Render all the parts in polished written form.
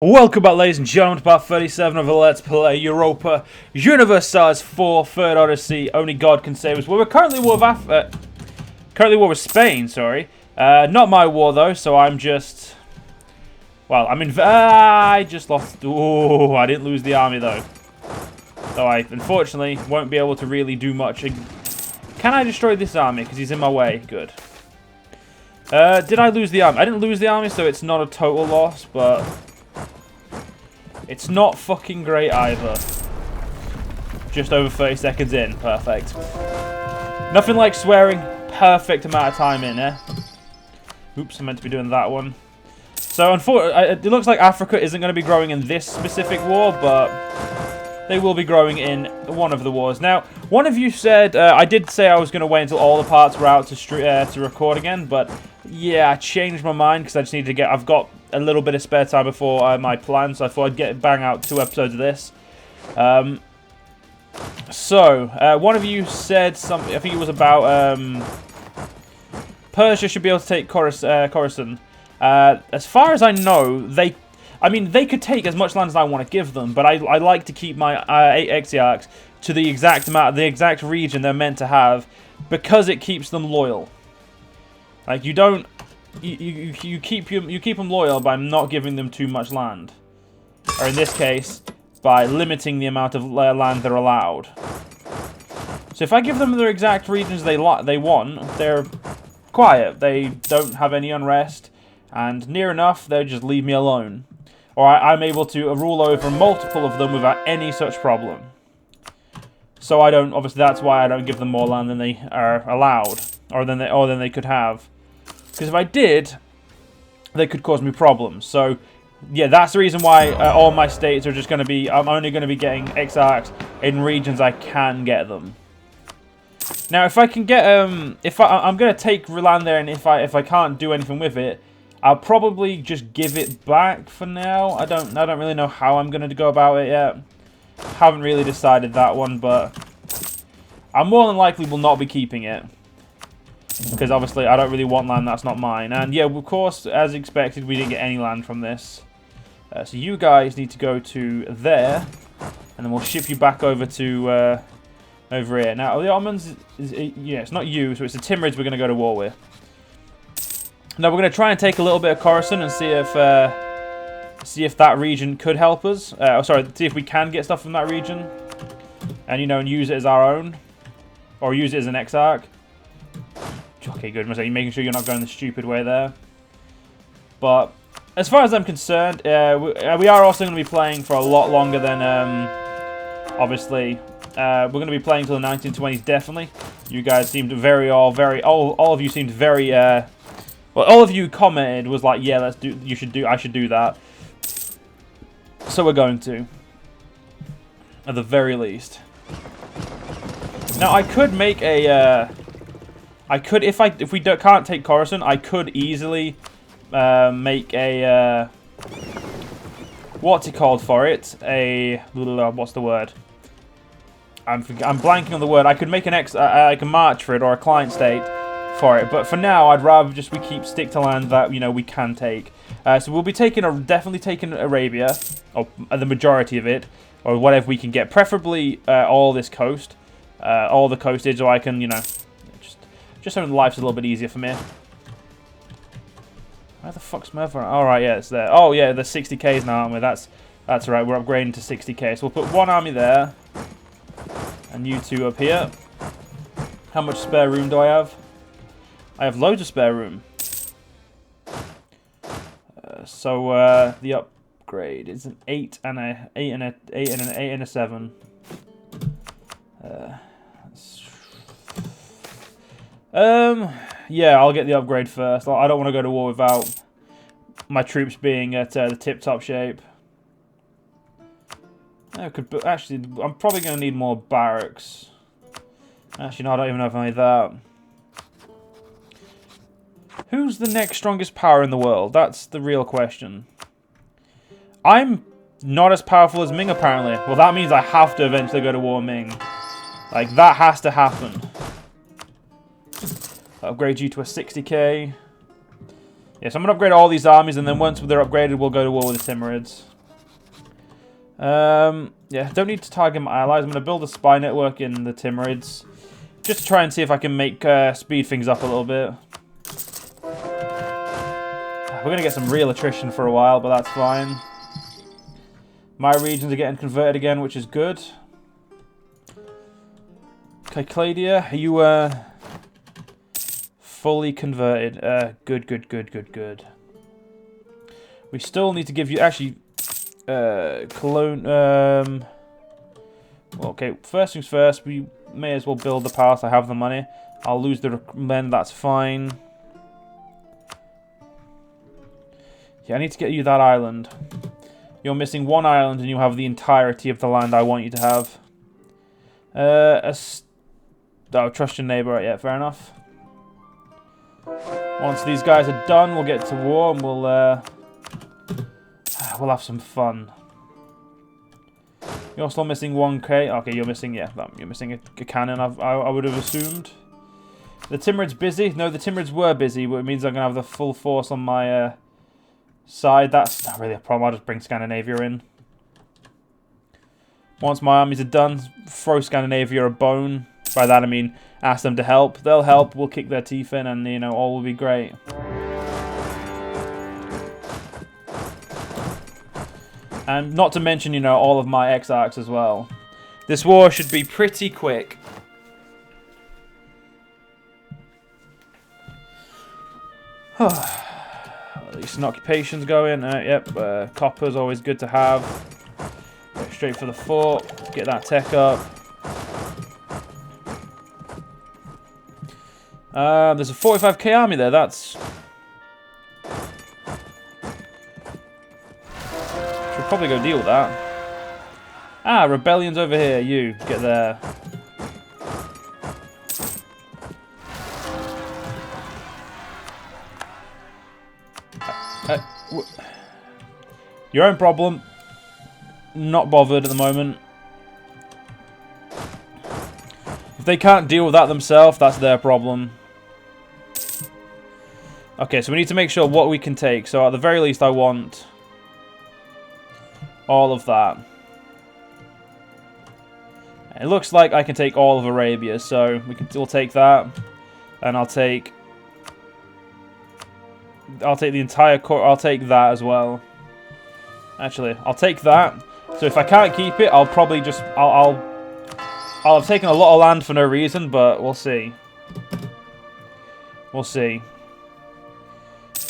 Welcome back, ladies and gentlemen, to part 37 of the Let's Play Europa Universalis 4 Third Odyssey. Only God can save us. Well, we're currently at war with Spain, sorry. Not my war, though, so I'm just... Well, I just lost... Ooh, I didn't lose the army, though. So I, unfortunately, won't be able to really do much. Can I destroy this army? Because he's in my way. Good. Did I lose the army? I didn't lose the army, so it's not a total loss, but... It's not fucking great either. Just over 30 seconds in. Perfect. Nothing like swearing perfect amount of time in, eh? Oops, I meant to be doing that one. So, unfortunately, it looks like Africa isn't going to be growing in this specific war, but they will be growing in one of the wars. Now, one of you said, I did say I was going to wait until all the parts were out to record again, but yeah, I changed my mind because I just need to get, I've got a little bit of spare time before my plan, so I thought I'd bang out 2 episodes of this. One of you said something, I think it was about Persia should be able to take Khorasan. As far as I know, they could take as much land as I want to give them, but I like to keep my 8 Exarchs to the exact amount, the exact region they're meant to have, because it keeps them loyal. Like, you don't... You keep them loyal by not giving them too much land, or in this case, by limiting the amount of land they're allowed. So if I give them their exact regions they want, they're quiet. They don't have any unrest, and near enough, they'll just leave me alone. Or I'm able to rule over multiple of them without any such problem. So I don't. Obviously, that's why I don't give them more land than they are allowed, or than they could have. Because if I did, they could cause me problems. So, yeah, that's the reason why all my states are just going to be... I'm only going to be getting exarchs in regions I can get them. Now, if I can get... I'm going to take land there, and if I can't do anything with it, I'll probably just give it back for now. I don't really know how I'm going to go about it yet. Haven't really decided that one, but... I more than likely will not be keeping it. Because obviously I don't really want land that's not mine. And yeah, of course, as expected, we didn't get any land from this. So you guys need to go to there. And then we'll ship you back over to over here. Now, the Ottomans, yeah, it's not you, so it's the Timurids we're going to go to war with. Now, we're going to try and take a little bit of Khorasan and see if that region could help us. See if we can get stuff from that region. And, and use it as our own. Or use it as an exarch. Okay, good. You're making sure you're not going the stupid way there. But as far as I'm concerned, we are also going to be playing for a lot longer than, obviously, we're going to be playing till the 1920s, definitely. You guys seemed all of you seemed very, well, all of you commented was like, yeah, I should do that. So we're going to, at the very least. Now, I could make a, if we can't take Khorasan, I could easily make a what's it called for it? What's the word? I'm blanking on the word. I could make like a march for it or a client state for it, but for now I'd rather just stick to land that we can take. So we'll be definitely taking Arabia, or the majority of it, or whatever we can get. Preferably all this coast, all the coastage, so I can just so life's a little bit easier for me. Where the fuck's my other... Alright, yeah, it's there. Oh, yeah, there's 60Ks now, aren't we? That's alright, we're upgrading to 60K. So we'll put one army there. And you two up here. How much spare room do I have? I have loads of spare room. The upgrade is an 8 and a 7. Yeah, I'll get the upgrade first. I don't want to go to war without my troops being at the tip-top shape. Actually, I'm probably going to need more barracks. Actually, no, I don't even know if I need that. Who's the next strongest power in the world? That's the real question. I'm not as powerful as Ming, apparently. Well, that means I have to eventually go to war with Ming. Like, that has to happen. Upgrade you to a 60K. Yeah, so I'm going to upgrade all these armies, and then once they're upgraded, we'll go to war with the Timurids. Yeah, don't need to target my allies. I'm going to build a spy network in the Timurids. Just to try and see if I can make speed things up a little bit. We're going to get some real attrition for a while, but that's fine. My regions are getting converted again, which is good. Cycladia, are you fully converted? Good. We still need to give you... Actually, Cologne... okay, first things first, we may as well build the palace. I have the money. I'll lose the men, that's fine. Yeah, I need to get you that island. You're missing one island and you have the entirety of the land I want you to have. Trust your neighbour. Right, yeah, fair enough. Once these guys are done, we'll get to war and we'll have some fun. You're still missing 1k. Okay, you're missing, yeah, you're missing a cannon, I would have assumed. The Timurids busy? No, the Timurids were busy, but it means I'm going to have the full force on my side. That's not really a problem. I'll just bring Scandinavia in. Once my armies are done, throw Scandinavia a bone. By that I mean ask them to help. They'll help, we'll kick their teeth in, and, you know, all will be great. And not to mention, you know, all of my exarchs as well. This war should be pretty quick. At least an occupation's going. Yep, copper's always good to have. Go straight for the fort. Get that tech up. There's a 45k army there. That's... Should probably go deal with that. Ah, rebellion's over here. You, get there. Your own problem. Not bothered at the moment. If they can't deal with that themselves, that's their problem. Okay, so we need to make sure what we can take. So at the very least, I want all of that. It looks like I can take all of Arabia, so we'll take that, and I'll take the entire core. I'll take that as well. Actually, I'll take that. So if I can't keep it, I'll probably just I'll have taken a lot of land for no reason, but we'll see. We'll see.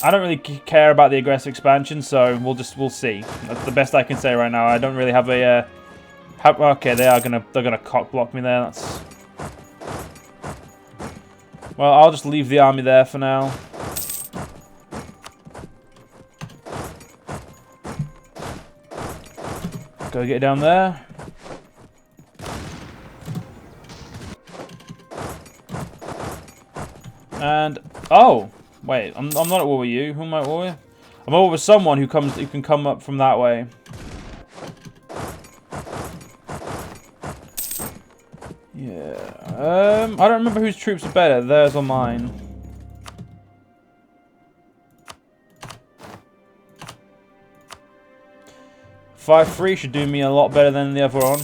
I don't really care about the aggressive expansion, so we'll see. That's the best I can say right now. I don't really have a okay, they're gonna cock block me there. That's... Well, I'll just leave the army there for now. Go get down there. And oh, wait, I'm not at war with you. Who am I at war with? I'm at war with someone who can come up from that way. Yeah. I don't remember whose troops are better, theirs or mine. $5-3 should do me a lot better than the other one.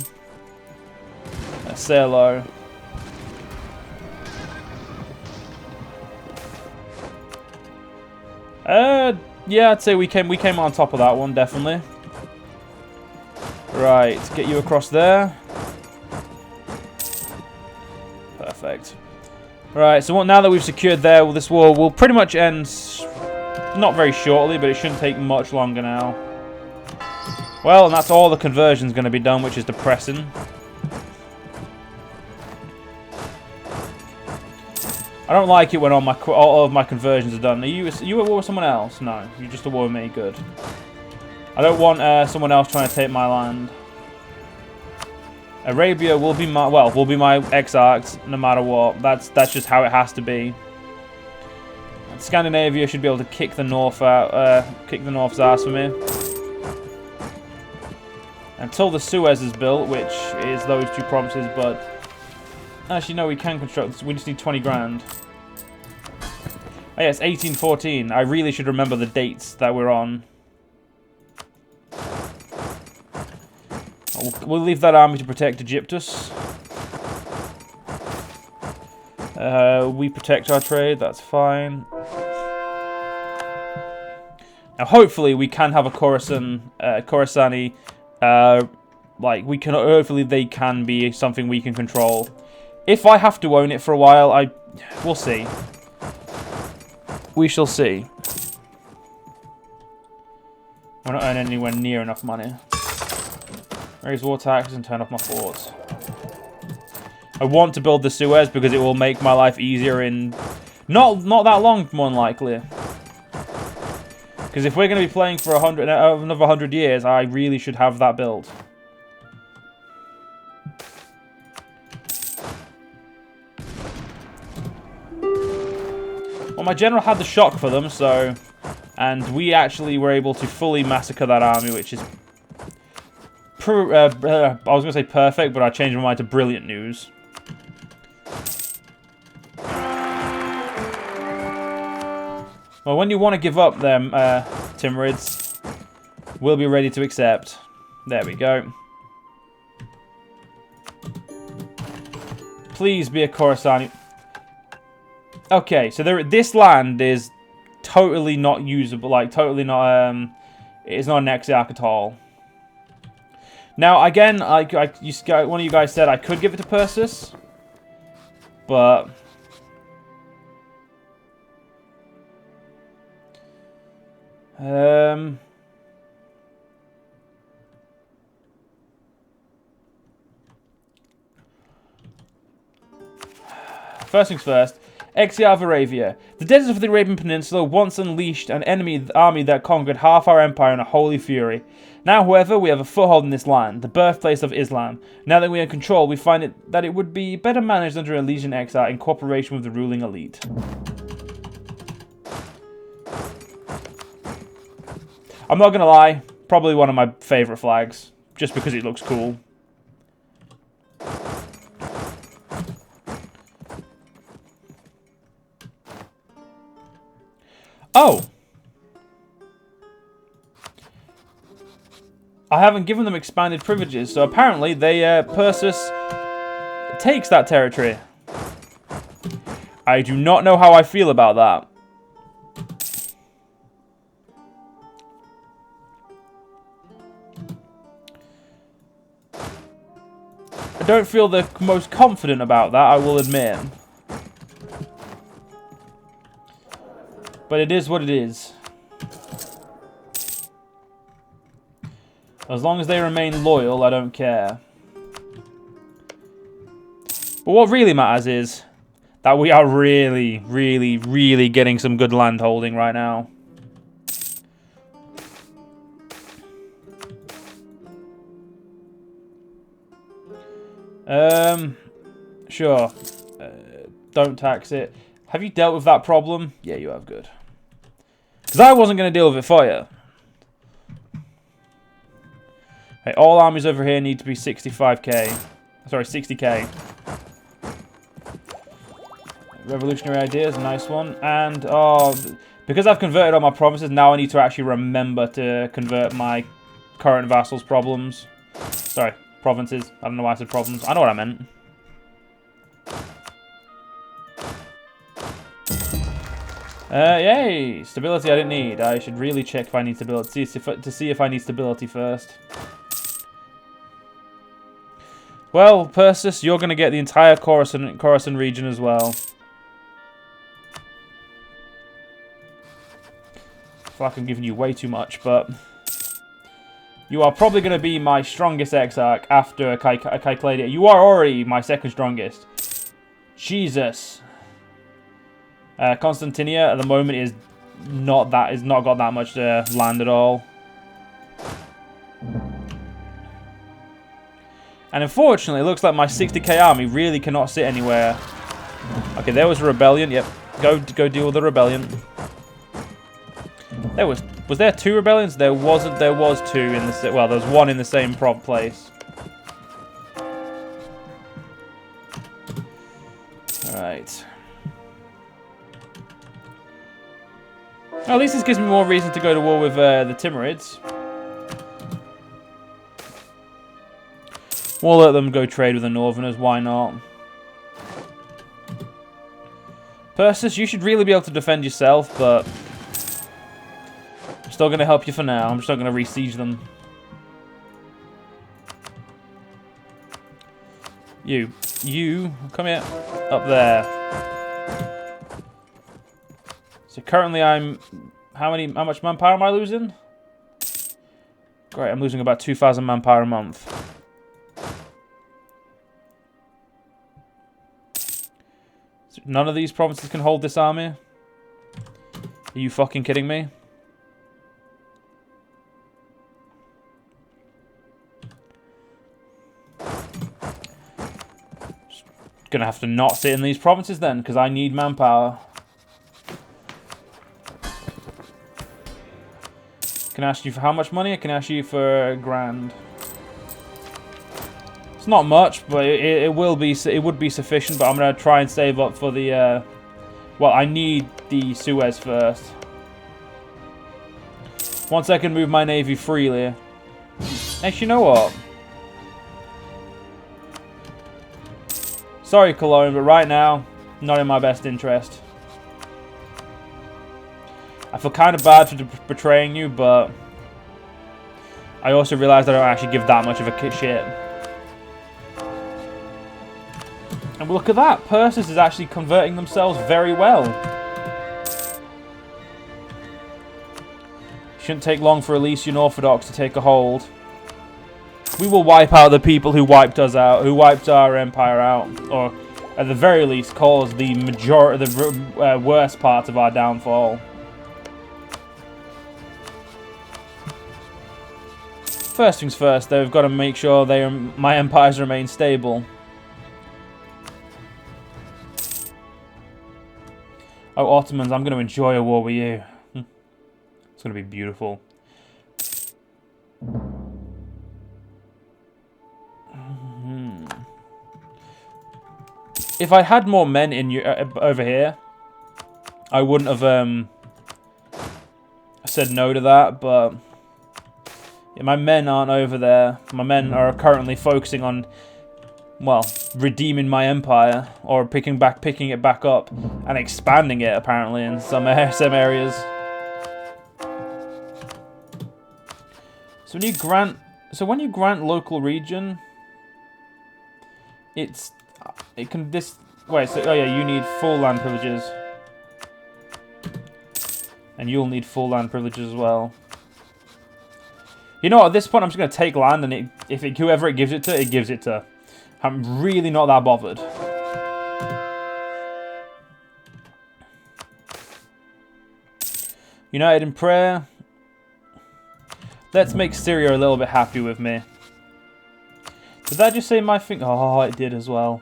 Let's say hello. Yeah, I'd say we came on top of that one, definitely. Right, get you across there. Perfect. Right, so now that we've secured there, well, this war will pretty much end, not very shortly, but it shouldn't take much longer now. Well, and that's all the conversion's going to be done, which is depressing. I don't like it when all of my conversions are done. Are you at war with someone else? No, you're just at war with me. Good. I don't want someone else trying to take my land. Arabia will be my exarchs no matter what. That's just how it has to be. And Scandinavia should be able to kick the north out, kick the north's ass for me. Until the Suez is built, which is those two provinces, but actually no, we can construct. We just need 20 grand. Oh yes, 1814. I really should remember the dates that we're on. We'll leave that army to protect Egyptus. We protect our trade, that's fine. Now, hopefully, we can have a Khorasani. Hopefully, they can be something we can control. If I have to own it for a while, we'll see. We shall see. We're not earning anywhere near enough money. Raise war taxes and turn off my forts. I want to build the Suez because it will make my life easier in not that long, more than likely. Because if we're going to be playing for another 100 years, I really should have that build. Well, my general had the shock for them, so... And we actually were able to fully massacre that army, which is... I was going to say perfect, but I changed my mind to brilliant news. Well, when you want to give up them, Timurids, we'll be ready to accept. There we go. Please be a Khorasani. Okay, so this land is totally not usable, like totally not. It's not an Exarch at all. Now, again, one of you guys said I could give it to Persis, but first things first. Exarch of Arabia. The deserts of the Arabian Peninsula once unleashed an enemy army that conquered half our empire in a holy fury. Now, however, we have a foothold in this land, the birthplace of Islam. Now that we are in control, we find that it would be better managed under a Legion Exarch in cooperation with the ruling elite. I'm not gonna lie, probably one of my favourite flags, just because it looks cool. Oh! I haven't given them expanded privileges, so apparently Persis takes that territory. I do not know how I feel about that. I don't feel the most confident about that, I will admit. But it is what it is. As long as they remain loyal, I don't care. But what really matters is that we are really, really, really getting some good land holding right now. Sure. Don't tax it. Have you dealt with that problem? Yeah, you have. Good. Because I wasn't going to deal with it for you. Okay, all armies over here need to be 65k. Sorry, 60k. Revolutionary ideas, a nice one. And, oh, because I've converted all my provinces, now I need to actually remember to convert my current vassals' problems. Sorry, provinces. I don't know why I said problems. I know what I meant. Yay! Stability I didn't need. I should really check if I need stability. To see if I need stability first. Well, Persis, you're going to get the entire Khorasan region as well. I feel like I'm giving you way too much, but... You are probably going to be my strongest Exarch after Caecladia. You are already my second strongest. Jesus. Constantinia at the moment is not got that much land at all. And unfortunately, it looks like my 60k army really cannot sit anywhere. Okay, there was a rebellion. Yep, go deal with the rebellion. Was there two rebellions? There wasn't. There was two in the well. There was one in the same place. All right. Well, at least this gives me more reason to go to war with the Timurids. We'll let them go trade with the Northerners, why not? Persis, you should really be able to defend yourself, but I'm still going to help you for now. I'm just not going to re-siege them. You, come here, up there. So currently I'm, how much manpower am I losing? Great, I'm losing about 2,000 manpower a month. So none of these provinces can hold this army? Are you fucking kidding me? Gonna have to not sit in these provinces then, because I need manpower. Can I ask you for how much money? I can ask you for £1,000. It's not much, but it would be sufficient. But I'm gonna try and save up for the. Well, I need the Suez first. Once I can move my navy freely. Actually, you know what? Sorry, Cologne, but right now, not in my best interest. I feel kind of bad for betraying you, but I also realize I don't actually give that much of a shit. And look at that, Persis is actually converting themselves very well. Shouldn't take long for Elysian Orthodox to take a hold. We will wipe out the people who wiped us out, who wiped our empire out, or at the very least caused the worst part of our downfall. First things first, though, we've got to make sure my empires remain stable. Oh, Ottomans, I'm going to enjoy a war with you. It's going to be beautiful. If I had more men in over here, I wouldn't have said no to that, but yeah, my men aren't over there. My men are currently focusing on, well, redeeming my empire, or picking it back up and expanding it, apparently, in some areas. So when you grant local region, oh yeah, you need full land privileges. And you'll need full land privileges as well. You know what, at this point I'm just going to take land, and whoever it gives it to, it gives it to. I'm really not that bothered. United in prayer. Let's make Syria a little bit happy with me. Did that just say my thing? Oh, it did as well.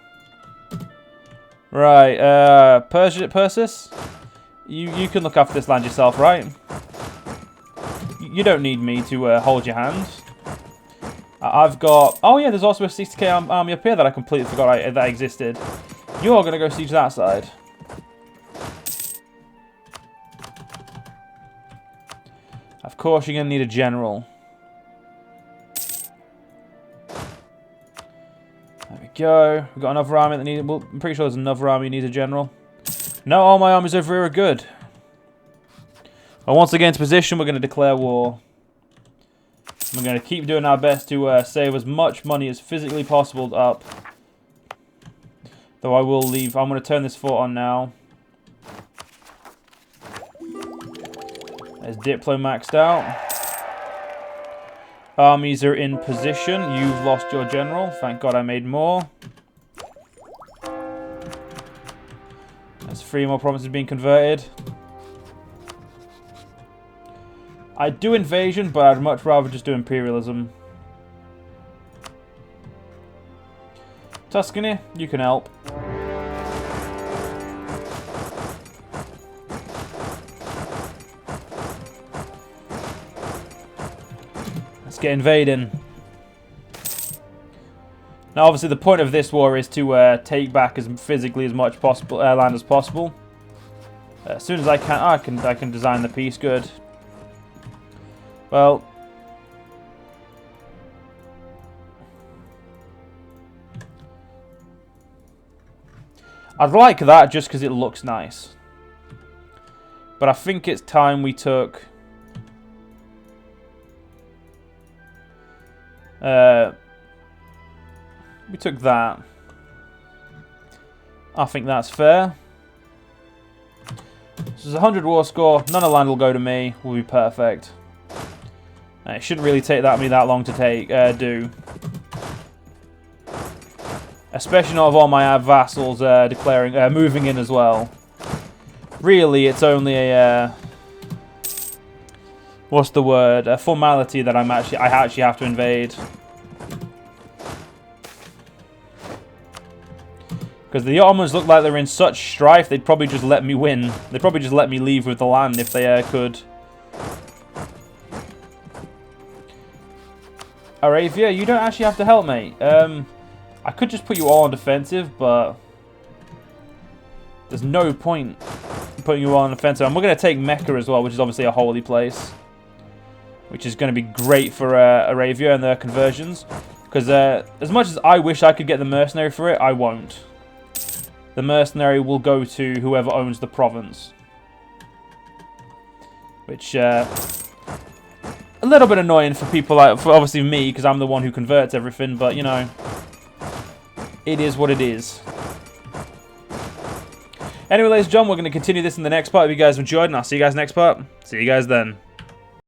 Right, Persis? You can look after this land yourself, right? You don't need me to hold your hand. I've got... Oh yeah, there's also a 60k army up here that I completely forgot that existed. You're going to go siege that side. Of course, you're going to need a general. There we go. We've got another army that needs... Well, I'm pretty sure there's another army that needs a general. No, all my armies over here are good. Well, once again, into position, we're going to declare war. We're going to keep doing our best to save as much money as physically possible up. Though I will leave. I'm going to turn this fort on now. There's Diplo maxed out. Armies are in position. You've lost your general. Thank God I made more. There's 3 more provinces being converted. I'd do invasion, but I'd much rather just do imperialism. Tuscany, you can help. Let's get invading. Now, obviously, the point of this war is to take back as much possible land as possible. As soon as I can design the peace. Good. Well, I'd like that just because it looks nice. But I think it's time we took... we took that. I think that's fair. This is a 100 war score. None of land will go to me. Will be perfect. It shouldn't really take me that long to do. Especially not with all my vassals moving in as well. Really, it's only a what's the word? A formality that I actually have to invade. Because the Ottomans look like they're in such strife, they'd probably just let me win. They'd probably just let me leave with the land if they could. Arabia, you don't actually have to help me. I could just put you all on defensive, but there's no point in putting you all on defensive. And we're going to take Mecca as well, which is obviously a holy place, which is going to be great for Arabia and their conversions. Because as much as I wish I could get the mercenary for it, I won't. The mercenary will go to whoever owns the province. Which, a little bit annoying for people, for obviously me, because I'm the one who converts everything, but, you know, it is what it is. Anyway, ladies and gentlemen, we're going to continue this in the next part. If you guys enjoyed, and I'll see you guys next part. See you guys then.